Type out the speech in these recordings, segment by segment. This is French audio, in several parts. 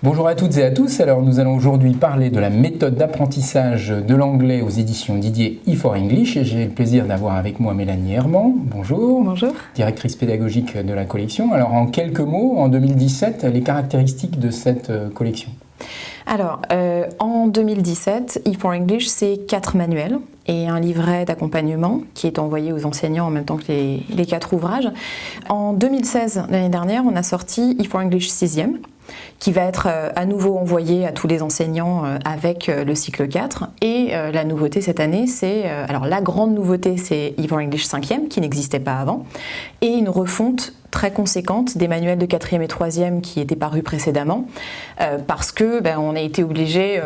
Bonjour à toutes et à tous, alors nous allons aujourd'hui parler de la méthode d'apprentissage de l'anglais aux éditions Didier E4English et j'ai le plaisir d'avoir avec moi Mélanie Herman. Bonjour. Bonjour. Directrice pédagogique de la collection. Alors en quelques mots, en 2017, les caractéristiques de cette collection. Alors, en 2017, E4English, c'est 4 manuels et un livret d'accompagnement qui est envoyé aux enseignants en même temps que les 4 ouvrages. En 2016, l'année dernière, on a sorti E4English 6e, qui va être à nouveau envoyé à tous les enseignants avec le cycle 4. Et la nouveauté cette année, alors la grande nouveauté, c'est E4English 5e, qui n'existait pas avant, et une refonte très conséquente des manuels de 4e et 3e qui étaient parus précédemment, parce que on a été obligé,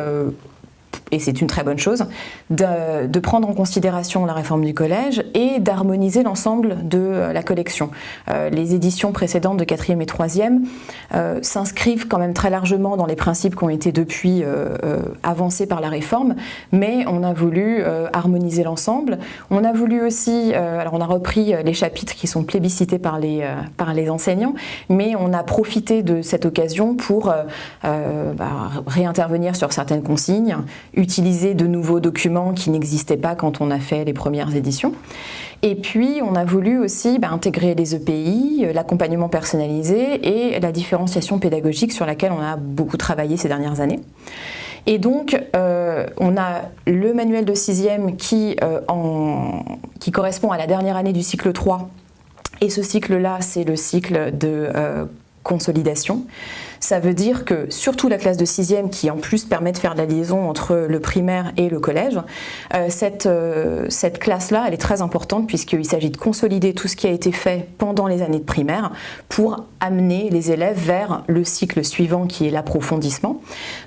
et c'est une très bonne chose, de prendre en considération la réforme du collège et d'harmoniser l'ensemble de la collection. Les éditions précédentes de 4e et 3e s'inscrivent quand même très largement dans les principes qui ont été depuis avancés par la réforme, mais on a voulu harmoniser l'ensemble. On a voulu aussi, alors on a repris les chapitres qui sont plébiscités par les enseignants, mais on a profité de cette occasion pour réintervenir sur certaines consignes, utiliser de nouveaux documents qui n'existaient pas quand on a fait les premières éditions. Et puis, on a voulu aussi intégrer les EPI, l'accompagnement personnalisé et la différenciation pédagogique sur laquelle on a beaucoup travaillé ces dernières années. Et donc, on a le manuel de 6e qui correspond à la dernière année du cycle 3. Et ce cycle-là, c'est le cycle de consolidation. Ça veut dire que surtout la classe de 6e qui en plus permet de faire la liaison entre le primaire et le collège, cette classe-là, elle est très importante puisqu'il s'agit de consolider tout ce qui a été fait pendant les années de primaire pour amener les élèves vers le cycle suivant qui est l'approfondissement.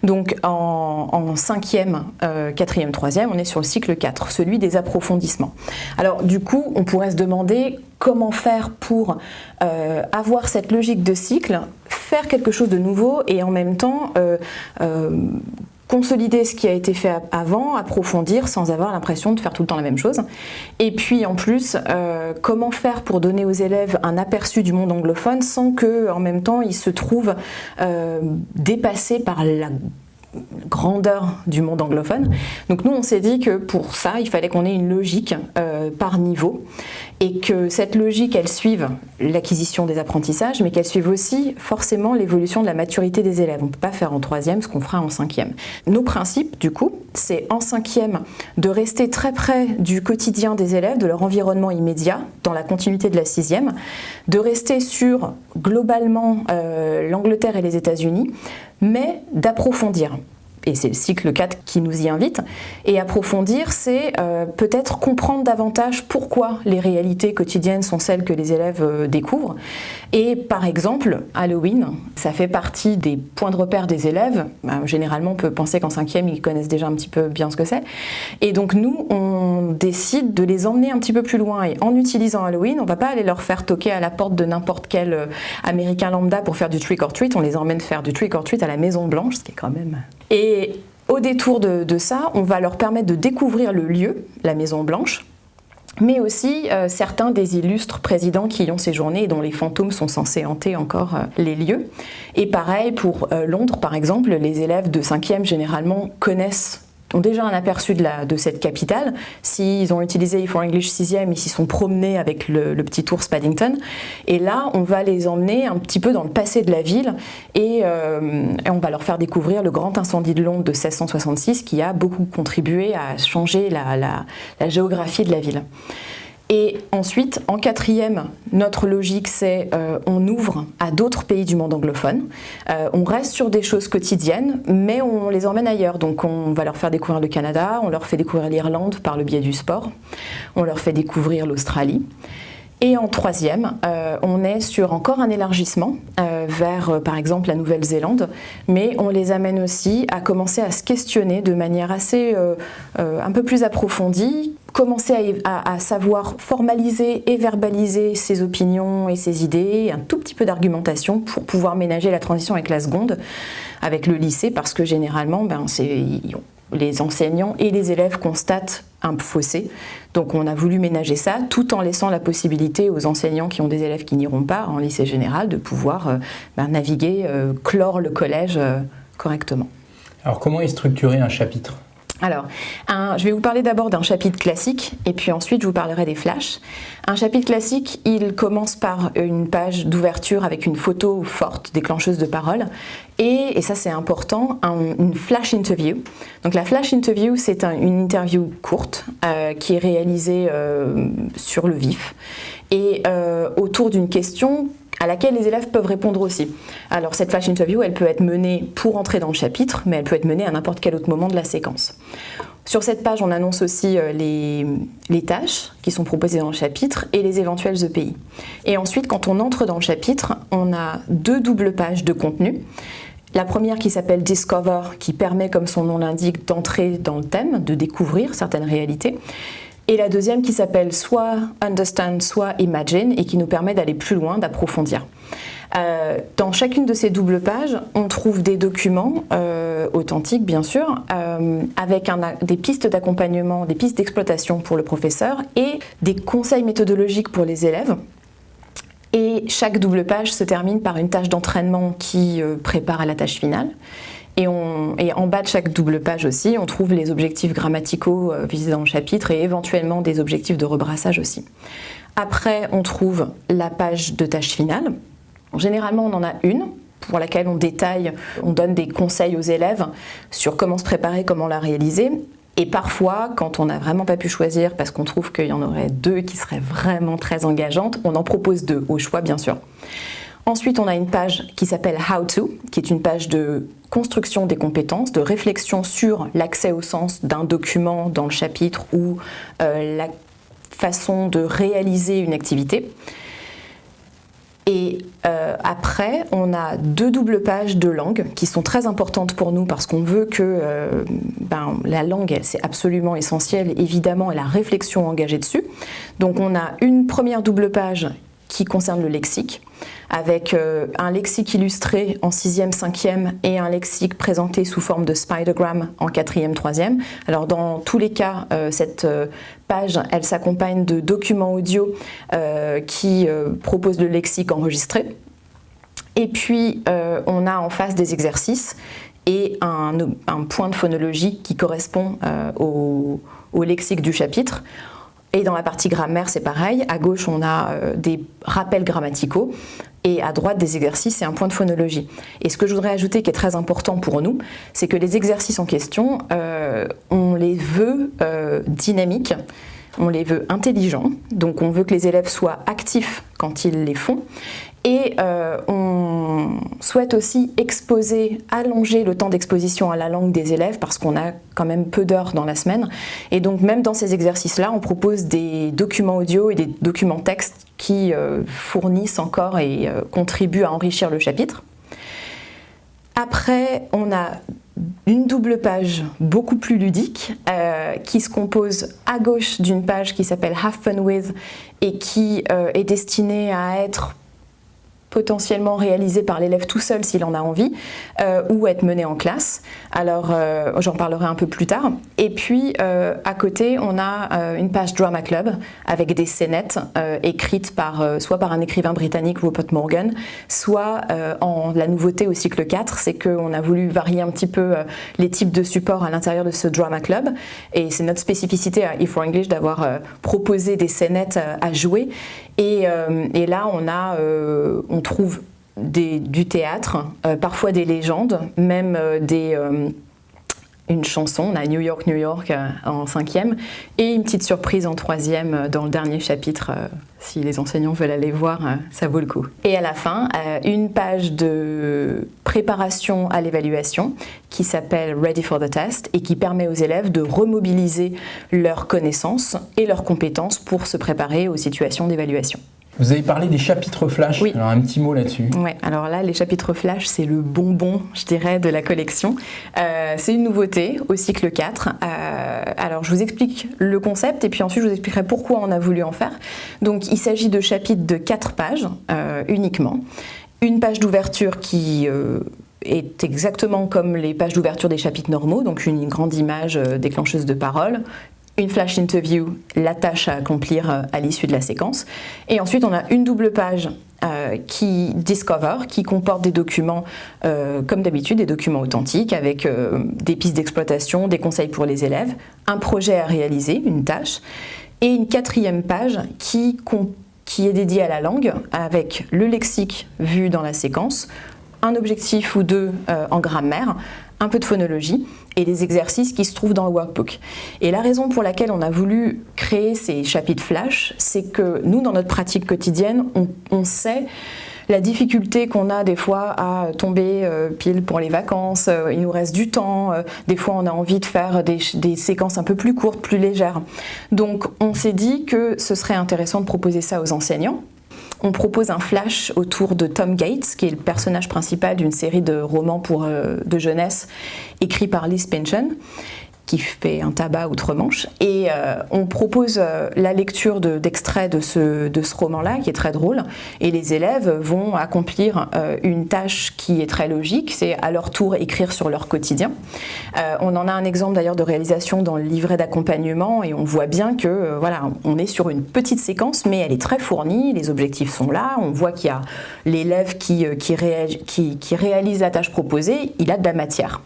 Donc en 5e, 4e, 3e, on est sur le cycle 4, celui des approfondissements. Alors du coup, on pourrait se demander comment faire pour avoir cette logique de cycle, faire quelque chose de nouveau et en même temps consolider ce qui a été fait avant, approfondir sans avoir l'impression de faire tout le temps la même chose. Et puis en plus, comment faire pour donner aux élèves un aperçu du monde anglophone sans qu'en même temps ils se trouvent dépassés par la grandeur du monde anglophone. Donc nous on s'est dit que pour ça il fallait qu'on ait une logique par niveau et que cette logique elle suive l'acquisition des apprentissages mais qu'elle suive aussi forcément l'évolution de la maturité des élèves. On ne peut pas faire en 3e ce qu'on fera en 5e. Nos principes du coup c'est en 5e de rester très près du quotidien des élèves, de leur environnement immédiat dans la continuité de la 6e, de rester sur globalement l'Angleterre et les États-Unis mais d'approfondir. Et c'est le cycle 4 qui nous y invite. Et approfondir, c'est peut-être comprendre davantage pourquoi les réalités quotidiennes sont celles que les élèves découvrent. Et par exemple, Halloween, ça fait partie des points de repère des élèves. Généralement, on peut penser qu'en 5e, ils connaissent déjà un petit peu bien ce que c'est. Et donc nous, on décide de les emmener un petit peu plus loin. Et en utilisant Halloween, on ne va pas aller leur faire toquer à la porte de n'importe quel Américain lambda pour faire du trick or treat. On les emmène faire du trick or treat à la Maison Blanche, ce qui est quand même... Et au détour de ça, on va leur permettre de découvrir le lieu, la Maison Blanche, mais aussi certains des illustres présidents qui y ont séjourné et dont les fantômes sont censés hanter encore les lieux. Et pareil pour Londres, par exemple, les élèves de 5e généralement ont déjà un aperçu de cette capitale. S'ils ont utilisé E4English 6e, ils s'y sont promenés avec le petit ours Paddington. Et là, on va les emmener un petit peu dans le passé de la ville et on va leur faire découvrir le grand incendie de Londres de 1666 qui a beaucoup contribué à changer la géographie de la ville. Et ensuite, en 4e, notre logique, c'est on ouvre à d'autres pays du monde anglophone. On reste sur des choses quotidiennes, mais on les emmène ailleurs. Donc on va leur faire découvrir le Canada, on leur fait découvrir l'Irlande par le biais du sport, on leur fait découvrir l'Australie. Et en 3e, on est sur encore un élargissement vers, par exemple, la Nouvelle-Zélande, mais on les amène aussi à commencer à se questionner de manière assez un peu plus approfondie, commencer à savoir formaliser et verbaliser ses opinions et ses idées, un tout petit peu d'argumentation pour pouvoir ménager la transition avec la seconde, avec le lycée, parce que généralement, les enseignants et les élèves constatent un fossé. Donc on a voulu ménager ça tout en laissant la possibilité aux enseignants qui ont des élèves qui n'iront pas en lycée général de pouvoir naviguer, clore le collège correctement. Alors comment est structuré un chapitre ? Alors, je vais vous parler d'abord d'un chapitre classique et puis ensuite je vous parlerai des flashs. Un chapitre classique, il commence par une page d'ouverture avec une photo forte, déclencheuse de parole et ça c'est important, une flash interview. Donc la flash interview, c'est une interview courte qui est réalisée sur le vif et autour d'une question à laquelle les élèves peuvent répondre aussi. Alors cette flash interview, elle peut être menée pour entrer dans le chapitre, mais elle peut être menée à n'importe quel autre moment de la séquence. Sur cette page, on annonce aussi les tâches qui sont proposées dans le chapitre et les éventuels EPI. Et ensuite, quand on entre dans le chapitre, on a 2 doubles pages de contenu. La première qui s'appelle Discover, qui permet, comme son nom l'indique, d'entrer dans le thème, de découvrir certaines réalités. Et la deuxième qui s'appelle soit Understand, soit Imagine, et qui nous permet d'aller plus loin, d'approfondir. Dans chacune de ces doubles pages, on trouve des documents authentiques, bien sûr, avec des pistes d'accompagnement, des pistes d'exploitation pour le professeur et des conseils méthodologiques pour les élèves. Et chaque double page se termine par une tâche d'entraînement qui prépare à la tâche finale. Et en bas de chaque double page aussi, on trouve les objectifs grammaticaux visés dans le chapitre et éventuellement des objectifs de rebrassage aussi. Après, on trouve la page de tâche finale. Généralement, on en a une pour laquelle on détaille, on donne des conseils aux élèves sur comment se préparer, comment la réaliser. Et parfois, quand on n'a vraiment pas pu choisir parce qu'on trouve qu'il y en aurait 2 qui seraient vraiment très engageantes, on en propose 2, au choix bien sûr. Ensuite, on a une page qui s'appelle How to, qui est une page de construction des compétences, de réflexion sur l'accès au sens d'un document dans le chapitre ou la façon de réaliser une activité. Et après, on a 2 doubles pages de langue qui sont très importantes pour nous parce qu'on veut que la langue, c'est absolument essentiel, évidemment, et la réflexion engagée dessus. Donc on a une première double page qui concerne le lexique, avec un lexique illustré en 6e, 5e et un lexique présenté sous forme de spidergram en 4e, 3e. Alors dans tous les cas, cette page, elle s'accompagne de documents audio qui proposent le lexique enregistré. Et puis on a en face des exercices et un point de phonologie qui correspond au lexique du chapitre. Et dans la partie grammaire, c'est pareil. À gauche, on a des rappels grammaticaux et à droite, des exercices et un point de phonologie. Et ce que je voudrais ajouter, qui est très important pour nous, c'est que les exercices en question, on les veut dynamiques, on les veut intelligents. Donc, on veut que les élèves soient actifs quand ils les font. Et on souhaite aussi allonger le temps d'exposition à la langue des élèves parce qu'on a quand même peu d'heures dans la semaine. Et donc même dans ces exercices-là, on propose des documents audio et des documents textes qui fournissent encore et contribuent à enrichir le chapitre. Après, on a une double page beaucoup plus ludique qui se compose à gauche d'une page qui s'appelle Have Fun With et qui est destinée à être potentiellement réalisé par l'élève tout seul s'il en a envie, ou être mené en classe. Alors, j'en parlerai un peu plus tard. Et puis, à côté, on a une page Drama Club avec des scénettes écrites soit par un écrivain britannique, Rupert Morgan, soit la nouveauté au cycle 4, c'est qu'on a voulu varier un petit peu les types de supports à l'intérieur de ce Drama Club. Et c'est notre spécificité à E4English d'avoir proposé des scénettes à jouer. Et là, on trouve du théâtre, parfois des légendes, même une chanson. On a New York, New York en 5e, et une petite surprise en 3e dans le dernier chapitre. Si les enseignants veulent aller voir, ça vaut le coup. Et à la fin, une page de préparation à l'évaluation qui s'appelle Ready for the Test et qui permet aux élèves de remobiliser leurs connaissances et leurs compétences pour se préparer aux situations d'évaluation. Vous avez parlé des chapitres flash, oui. Alors un petit mot là-dessus. Oui, alors là, les chapitres flash, c'est le bonbon, je dirais, de la collection. C'est une nouveauté au cycle 4. Alors, je vous explique le concept et puis ensuite, je vous expliquerai pourquoi on a voulu en faire. Donc, il s'agit de chapitres de 4 pages uniquement. Une page d'ouverture qui est exactement comme les pages d'ouverture des chapitres normaux, donc une grande image déclencheuse de parole. Une flash interview, la tâche à accomplir à l'issue de la séquence. Et ensuite, on a une double page qui comporte des documents, comme d'habitude, des documents authentiques avec des pistes d'exploitation, des conseils pour les élèves, un projet à réaliser, une tâche, et une 4e page qui est dédiée à la langue avec le lexique vu dans la séquence, un objectif ou 2 en grammaire, un peu de phonologie et des exercices qui se trouvent dans le workbook. Et la raison pour laquelle on a voulu créer ces chapitres flash, c'est que nous, dans notre pratique quotidienne, on sait la difficulté qu'on a des fois à tomber pile pour les vacances, il nous reste du temps, des fois on a envie de faire des séquences un peu plus courtes, plus légères. Donc on s'est dit que ce serait intéressant de proposer ça aux enseignants. On propose un flash autour de Tom Gates, qui est le personnage principal d'une série de romans de jeunesse écrits par Liz Pynchon, qui fait un tabac outre-Manche. Et on propose la lecture d'extraits de ce roman-là, qui est très drôle. Et les élèves vont accomplir une tâche qui est très logique, c'est à leur tour écrire sur leur quotidien. On en a un exemple d'ailleurs de réalisation dans le livret d'accompagnement, et on voit bien que voilà, on est sur une petite séquence, mais elle est très fournie, les objectifs sont là, on voit qu'il y a l'élève qui réalise la tâche proposée, il a de la matière.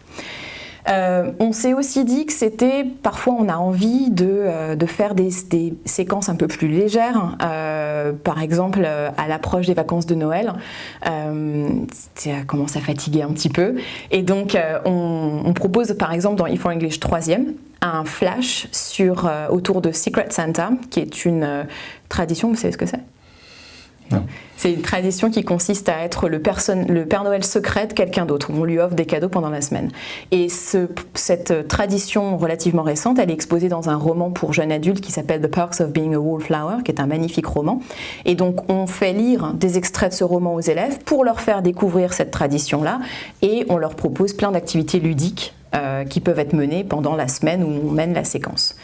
On s'est aussi dit que parfois on a envie de faire des séquences un peu plus légères, par exemple à l'approche des vacances de Noël, ça commence à fatiguer un petit peu, et donc on propose par exemple dans E4English 3e un flash autour de Secret Santa, qui est une tradition, vous savez ce que c'est ? Non. C'est une tradition qui consiste à être le Père Noël secret de quelqu'un d'autre, où on lui offre des cadeaux pendant la semaine. Et cette tradition relativement récente, elle est exposée dans un roman pour jeunes adultes qui s'appelle The Perks of Being a Wallflower, qui est un magnifique roman. Et donc on fait lire des extraits de ce roman aux élèves pour leur faire découvrir cette tradition-là, et on leur propose plein d'activités ludiques qui peuvent être menées pendant la semaine où on mène la séquence.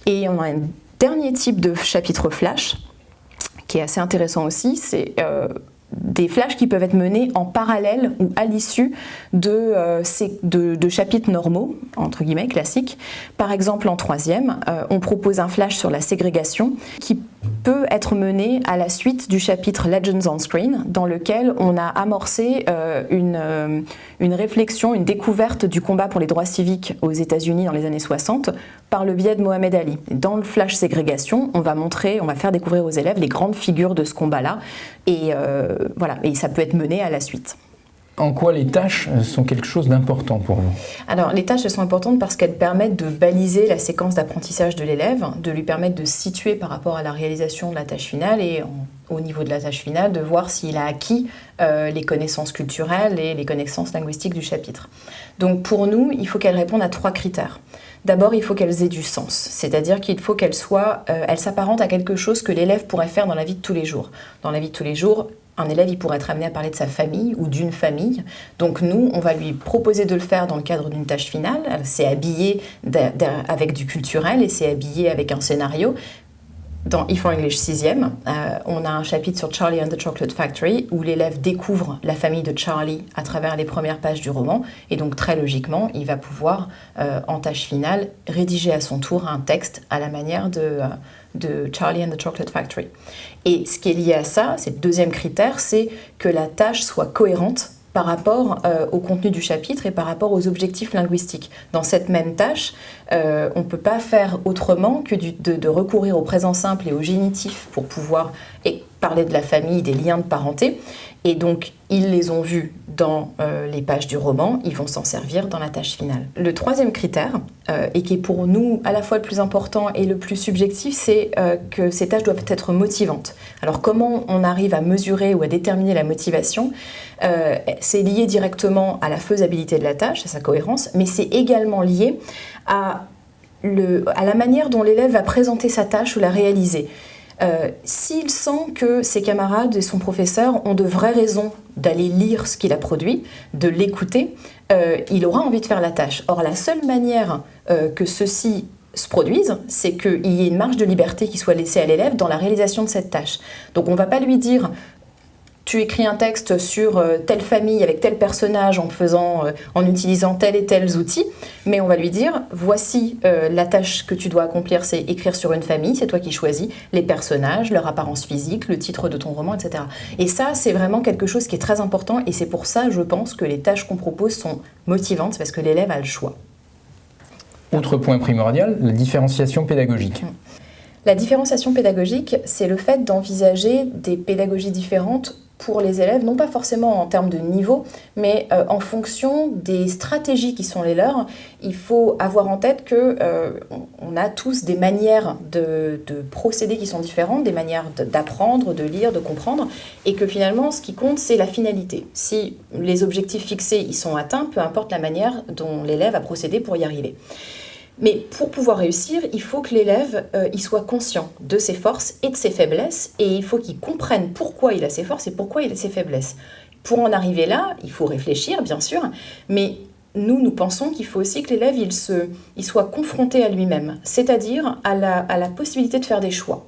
Et on a un dernier type de chapitre flash, qui est assez intéressant aussi, c'est des flashs qui peuvent être menés en parallèle ou à l'issue de chapitres normaux, entre guillemets, classiques. Par exemple, en 3e, on propose un flash sur la ségrégation qui peut être mené à la suite du chapitre Legends on Screen, dans lequel on a amorcé une réflexion, une découverte du combat pour les droits civiques aux États-Unis dans les années 60 par le biais de Mohamed Ali. Dans le flash ségrégation, on va faire découvrir aux élèves les grandes figures de ce combat-là, et voilà, et ça peut être mené à la suite. En quoi les tâches sont quelque chose d'important pour vous ? Alors, les tâches, elles sont importantes parce qu'elles permettent de baliser la séquence d'apprentissage de l'élève, de lui permettre de se situer par rapport à la réalisation de la tâche finale, et au niveau de la tâche finale, de voir s'il a acquis les connaissances culturelles et les connaissances linguistiques du chapitre. Donc pour nous, il faut qu'elles répondent à 3 critères. D'abord, il faut qu'elles aient du sens, c'est-à-dire qu'il faut qu'elles s'apparentent à quelque chose que l'élève pourrait faire dans la vie de tous les jours. Dans la vie de tous les jours, un élève, il pourrait être amené à parler de sa famille ou d'une famille. Donc nous, on va lui proposer de le faire dans le cadre d'une tâche finale. C'est habillé avec du culturel et c'est habillé avec un scénario. Dans E4English 6e, on a un chapitre sur Charlie and the Chocolate Factory où l'élève découvre la famille de Charlie à travers les premières pages du roman. Et donc très logiquement, il va pouvoir, en tâche finale, rédiger à son tour un texte à la manière de Charlie and the Chocolate Factory. Et ce qui est lié à ça, c'est le 2e critère, c'est que la tâche soit cohérente par rapport au contenu du chapitre et par rapport aux objectifs linguistiques. Dans cette même tâche, on ne peut pas faire autrement que de recourir au présent simple et au génitif pour pouvoir parler de la famille, des liens de parenté. Et donc, ils les ont vus dans les pages du roman, ils vont s'en servir dans la tâche finale. Le 3e critère, et qui est pour nous à la fois le plus important et le plus subjectif, c'est que ces tâches doivent être motivantes. Alors, comment on arrive à mesurer ou à déterminer la motivation ? C'est lié directement à la faisabilité de la tâche, à sa cohérence, mais c'est également lié à la manière dont l'élève va présenter sa tâche ou la réaliser. S'il sent que ses camarades et son professeur ont de vraies raisons d'aller lire ce qu'il a produit, de l'écouter, il aura envie de faire la tâche. Or, la seule manière que ceci se produise, c'est qu'il y ait une marge de liberté qui soit laissée à l'élève dans la réalisation de cette tâche. Donc on ne va pas lui dire tu écris un texte sur telle famille avec tel personnage en utilisant tel et tels outils, mais on va lui dire, voici la tâche que tu dois accomplir, c'est écrire sur une famille, c'est toi qui choisis les personnages, leur apparence physique, le titre de ton roman, etc. Et ça, c'est vraiment quelque chose qui est très important, et c'est pour ça, je pense, que les tâches qu'on propose sont motivantes, parce que l'élève a le choix. Autre point primordial, la différenciation pédagogique. La différenciation pédagogique, c'est le fait d'envisager des pédagogies différentes pour les élèves, non pas forcément en termes de niveau, mais en fonction des stratégies qui sont les leurs. Il faut avoir en tête qu'on a tous des manières de procéder qui sont différentes, des manières d'apprendre, de lire, de comprendre, et que finalement, ce qui compte, c'est la finalité. Si les objectifs fixés y sont atteints, peu importe la manière dont l'élève a procédé pour y arriver. Mais pour pouvoir réussir, il faut que l'élève il soit conscient de ses forces et de ses faiblesses, et il faut qu'il comprenne pourquoi il a ses forces et pourquoi il a ses faiblesses. Pour en arriver là, il faut réfléchir, bien sûr, mais nous pensons qu'il faut aussi que l'élève il soit confronté à lui-même, c'est-à-dire à la possibilité de faire des choix.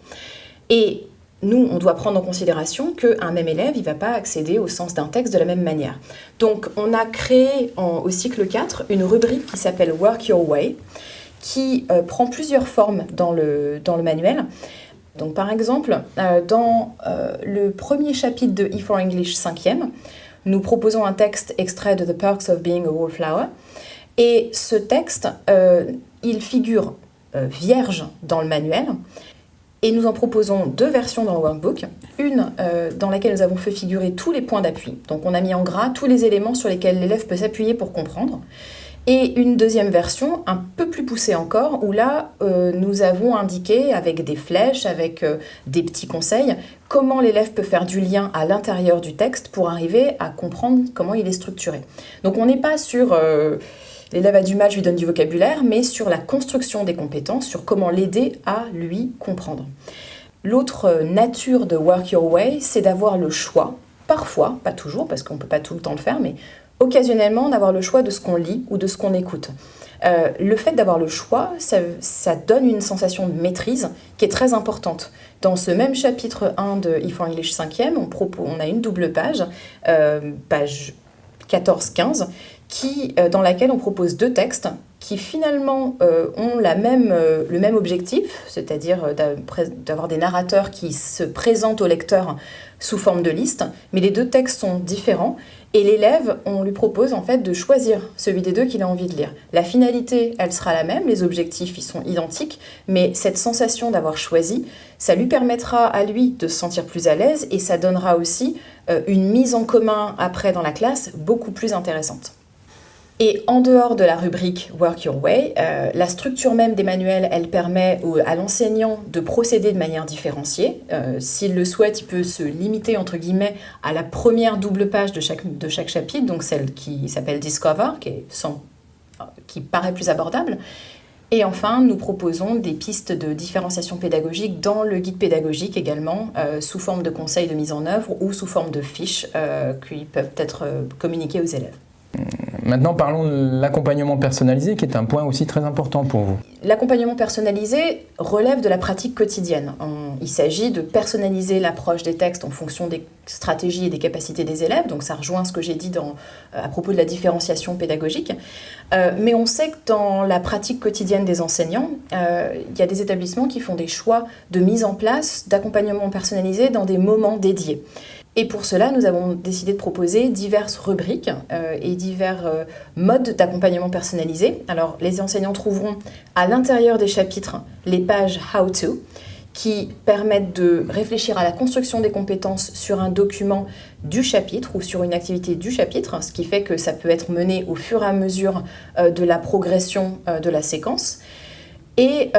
Et nous, on doit prendre en considération qu'un même élève, il ne va pas accéder au sens d'un texte de la même manière. Donc, on a créé au cycle 4 une rubrique qui s'appelle « Work Your Way », qui prend plusieurs formes dans le manuel. Donc, par exemple, dans le premier chapitre de E4English 5e, nous proposons un texte extrait de « The Perks of Being a Wallflower ». Et ce texte, il figure vierge dans le manuel. Et nous en proposons 2 versions dans le workbook. Une dans laquelle nous avons fait figurer tous les points d'appui. Donc, on a mis en gras tous les éléments sur lesquels l'élève peut s'appuyer pour comprendre. Et une deuxième version, un peu plus poussée encore, où là, nous avons indiqué avec des flèches, avec des petits conseils, comment l'élève peut faire du lien à l'intérieur du texte pour arriver à comprendre comment il est structuré. Donc on n'est pas sur l'élève a du mal, je lui donne du vocabulaire, mais sur la construction des compétences, sur comment l'aider à lui comprendre. L'autre nature de Work Your Way, c'est d'avoir le choix, parfois, pas toujours, parce qu'on ne peut pas tout le temps le faire, mais occasionnellement, d'avoir le choix de ce qu'on lit ou de ce qu'on écoute. Le fait d'avoir le choix, ça donne une sensation de maîtrise qui est très importante. Dans ce même chapitre 1 de E4English 5e, on a une double page, page 14-15, dans laquelle on propose 2 textes qui finalement ont le même objectif, c'est-à-dire d'avoir des narrateurs qui se présentent au lecteur sous forme de liste, mais les 2 textes sont différents. Et l'élève, on lui propose en fait de choisir celui des 2 qu'il a envie de lire. La finalité, elle sera la même, les objectifs, ils sont identiques, mais cette sensation d'avoir choisi, ça lui permettra à lui de se sentir plus à l'aise et ça donnera aussi une mise en commun après dans la classe beaucoup plus intéressante. Et en dehors de la rubrique Work Your Way, la structure même des manuels, elle permet à l'enseignant de procéder de manière différenciée. S'il le souhaite, il peut se limiter, entre guillemets, à la première double page de chaque chapitre, donc celle qui s'appelle Discover, qui paraît plus abordable. Et enfin, nous proposons des pistes de différenciation pédagogique dans le guide pédagogique également, sous forme de conseils de mise en œuvre ou sous forme de fiches qui peuvent être communiquées aux élèves. Maintenant, parlons de l'accompagnement personnalisé, qui est un point aussi très important pour vous. L'accompagnement personnalisé relève de la pratique quotidienne. Il s'agit de personnaliser l'approche des textes en fonction des stratégies et des capacités des élèves, donc ça rejoint ce que j'ai dit à propos de la différenciation pédagogique. Mais on sait que dans la pratique quotidienne des enseignants, il y a des établissements qui font des choix de mise en place d'accompagnement personnalisé dans des moments dédiés. Et pour cela, nous avons décidé de proposer diverses rubriques et divers modes d'accompagnement personnalisé. Alors, les enseignants trouveront à l'intérieur des chapitres les pages « How to » qui permettent de réfléchir à la construction des compétences sur un document du chapitre ou sur une activité du chapitre, ce qui fait que ça peut être mené au fur et à mesure de la progression de la séquence. Et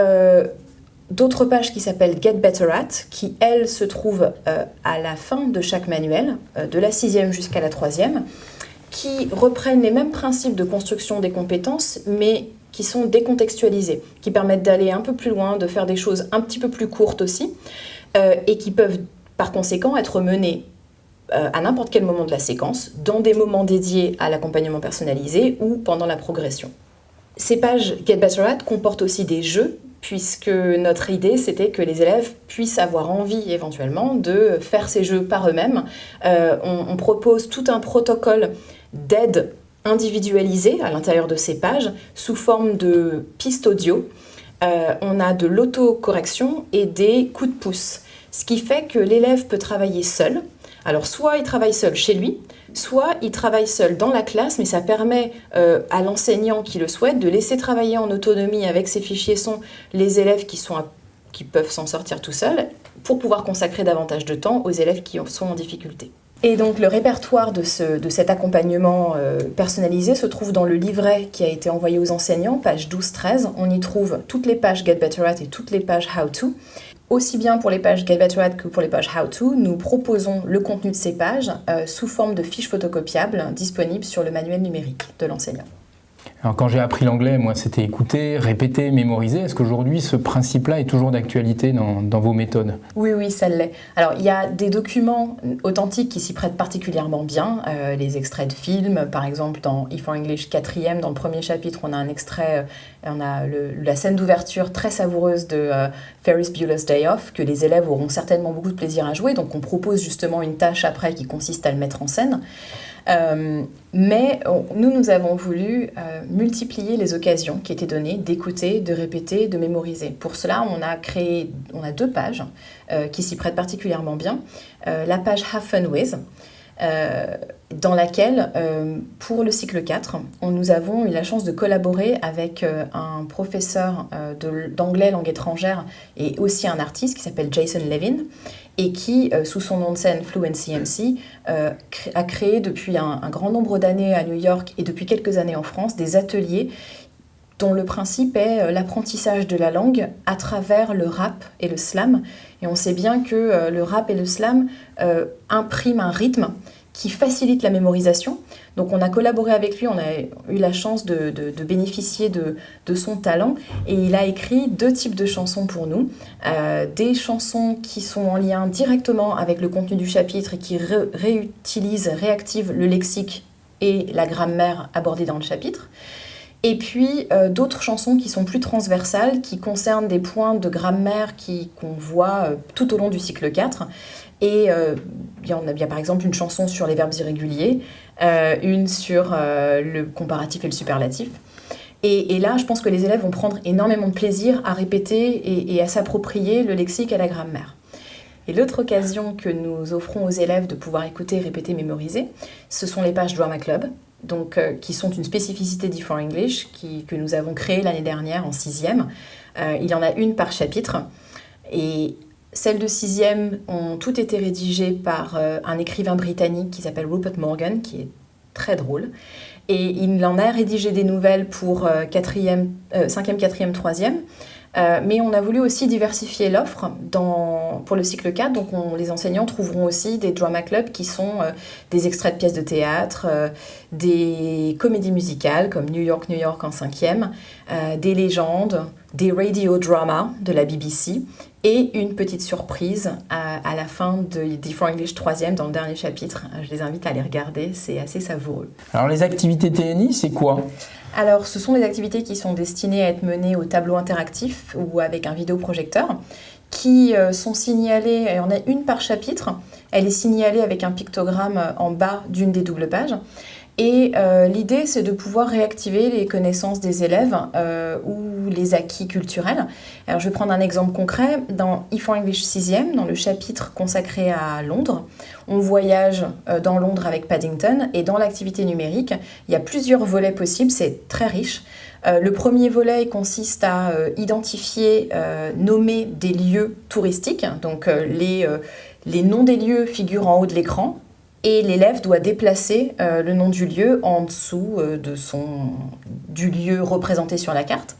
d'autres pages qui s'appellent Get Better At, qui, elles, se trouvent à la fin de chaque manuel, de la 6e jusqu'à la 3e, qui reprennent les mêmes principes de construction des compétences, mais qui sont décontextualisés, qui permettent d'aller un peu plus loin, de faire des choses un petit peu plus courtes aussi, et qui peuvent, par conséquent, être menées à n'importe quel moment de la séquence, dans des moments dédiés à l'accompagnement personnalisé ou pendant la progression. Ces pages Get Better At comportent aussi des jeux puisque notre idée, c'était que les élèves puissent avoir envie éventuellement de faire ces jeux par eux-mêmes. On propose tout un protocole d'aide individualisée à l'intérieur de ces pages sous forme de pistes audio. On a de l'autocorrection et des coups de pouce, ce qui fait que l'élève peut travailler seul. Alors soit il travaille seul chez lui, soit il travaille seul dans la classe, mais ça permet à l'enseignant qui le souhaite de laisser travailler en autonomie avec ses fichiers son les élèves qui peuvent s'en sortir tout seuls, pour pouvoir consacrer davantage de temps aux élèves qui sont en difficulté. Et donc le répertoire de cet accompagnement personnalisé se trouve dans le livret qui a été envoyé aux enseignants, page 12-13. On y trouve toutes les pages Get Better At et toutes les pages How To. Aussi bien pour les pages Get Better At que pour les pages How To, nous proposons le contenu de ces pages sous forme de fiches photocopiables disponibles sur le manuel numérique de l'enseignant. Alors quand j'ai appris l'anglais, moi c'était écouter, répéter, mémoriser. Est-ce qu'aujourd'hui ce principe-là est toujours d'actualité dans vos méthodes ? Oui, ça l'est. Alors il y a des documents authentiques qui s'y prêtent particulièrement bien. Les extraits de films, par exemple dans E4English 4e, dans le premier chapitre, on a un extrait, la scène d'ouverture très savoureuse de Ferris Bueller's Day Off, que les élèves auront certainement beaucoup de plaisir à jouer. Donc on propose justement une tâche après qui consiste à le mettre en scène. Mais nous avons voulu multiplier les occasions qui étaient données d'écouter, de répéter, de mémoriser. Pour cela, on a 2 pages qui s'y prêtent particulièrement bien. La page Have Fun With, dans laquelle, pour le cycle 4, nous avons eu la chance de collaborer avec un professeur d'anglais langue étrangère et aussi un artiste qui s'appelle Jason Levin, et qui, sous son nom de scène Fluency MC, a créé depuis un grand nombre d'années à New York et depuis quelques années en France des ateliers dont le principe est l'apprentissage de la langue à travers le rap et le slam. Et on sait bien que le rap et le slam impriment un rythme qui facilite la mémorisation. Donc on a collaboré avec lui, on a eu la chance de bénéficier de son talent, et il a écrit 2 types de chansons pour nous. Des chansons qui sont en lien directement avec le contenu du chapitre et qui réactivent le lexique et la grammaire abordée dans le chapitre. Et puis d'autres chansons qui sont plus transversales, qui concernent des points de grammaire qu'on voit tout au long du cycle 4. Et il y a par exemple une chanson sur les verbes irréguliers, une sur le comparatif et le superlatif. Et là, je pense que les élèves vont prendre énormément de plaisir à répéter et à s'approprier le lexique et la grammaire. Et l'autre occasion que nous offrons aux élèves de pouvoir écouter, répéter, mémoriser, ce sont les pages Drama Club, donc, qui sont une spécificité d'E4English que nous avons créée l'année dernière en 6e. Il y en a une par chapitre. Et celles de 6e ont toutes été rédigées par un écrivain britannique qui s'appelle Rupert Morgan, qui est très drôle. Et il en a rédigé des nouvelles pour 5e, 4e, 3e. Mais on a voulu aussi diversifier l'offre pour le cycle 4. Donc les enseignants trouveront aussi des drama clubs qui sont des extraits de pièces de théâtre, des comédies musicales comme New York en 5e, des légendes, des radio dramas de la BBC et une petite surprise à la fin d'E4English 3e dans le dernier chapitre. Je les invite à les regarder, c'est assez savoureux. Alors les activités TNI, c'est quoi ? Alors, ce sont des activités qui sont destinées à être menées au tableau interactif ou avec un vidéoprojecteur, qui sont signalées, il y en a une par chapitre, elle est signalée avec un pictogramme en bas d'une des doubles pages. Et l'idée, c'est de pouvoir réactiver les connaissances des élèves ou les acquis culturels. Alors, je vais prendre un exemple concret. Dans E4English 6e, dans le chapitre consacré à Londres, on voyage dans Londres avec Paddington. Et dans l'activité numérique, il y a plusieurs volets possibles, c'est très riche. Le premier volet consiste à identifier, nommer des lieux touristiques. Donc, les noms des lieux figurent en haut de l'écran. Et l'élève doit déplacer le nom du lieu en dessous du lieu représenté sur la carte.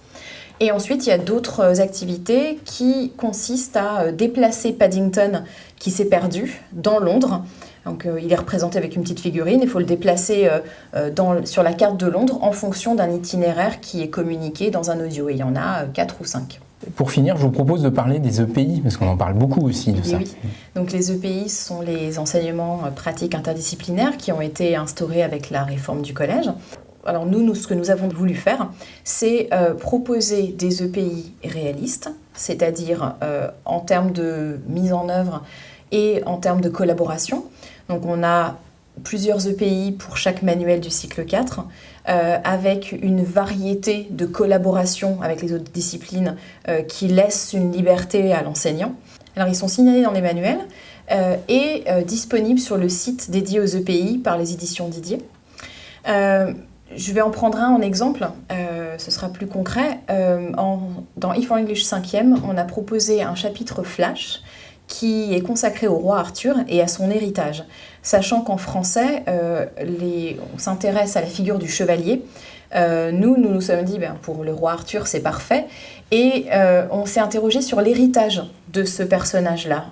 Et ensuite, il y a d'autres activités qui consistent à déplacer Paddington qui s'est perdu dans Londres. Donc, il est représenté avec une petite figurine. Il faut le déplacer sur la carte de Londres en fonction d'un itinéraire qui est communiqué dans un audio. Et il y en a 4 ou 5. Pour finir, je vous propose de parler des EPI, parce qu'on en parle beaucoup aussi de ça. Oui. Donc les EPI sont les enseignements pratiques interdisciplinaires qui ont été instaurés avec la réforme du collège. Alors nous, ce que nous avons voulu faire, c'est proposer des EPI réalistes, c'est-à-dire en termes de mise en œuvre et en termes de collaboration. Donc on a plusieurs EPI pour chaque manuel du cycle 4, avec une variété de collaboration avec les autres disciplines qui laissent une liberté à l'enseignant. Alors ils sont signalés dans les manuels et disponibles sur le site dédié aux EPI par les éditions Didier. Je vais en prendre un en exemple, ce sera plus concret. Dans E4English 5e, on a proposé un chapitre flash qui est consacré au roi Arthur et à son héritage. Sachant qu'en français, on s'intéresse à la figure du chevalier. Nous nous sommes dit, pour le roi Arthur, c'est parfait. Et on s'est interrogé sur l'héritage de ce personnage-là.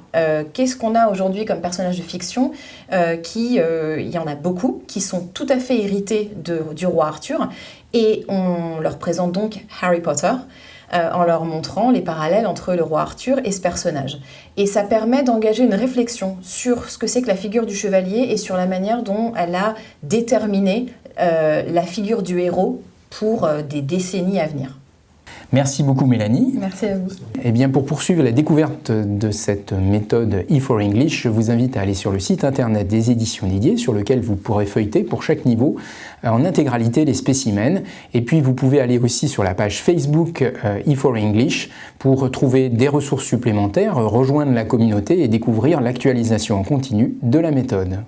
Qu'est-ce qu'on a aujourd'hui comme personnage de fiction il y en a beaucoup, qui sont tout à fait hérités du roi Arthur. Et on leur présente donc Harry Potter, en leur montrant les parallèles entre le roi Arthur et ce personnage. Et ça permet d'engager une réflexion sur ce que c'est que la figure du chevalier et sur la manière dont elle a déterminé la figure du héros pour des décennies à venir. Merci beaucoup Mélanie. Merci à vous. Eh bien, pour poursuivre la découverte de cette méthode E4English, je vous invite à aller sur le site internet des éditions Didier, sur lequel vous pourrez feuilleter pour chaque niveau en intégralité les spécimens. Et puis vous pouvez aller aussi sur la page Facebook E4English pour trouver des ressources supplémentaires, rejoindre la communauté et découvrir l'actualisation en continu de la méthode.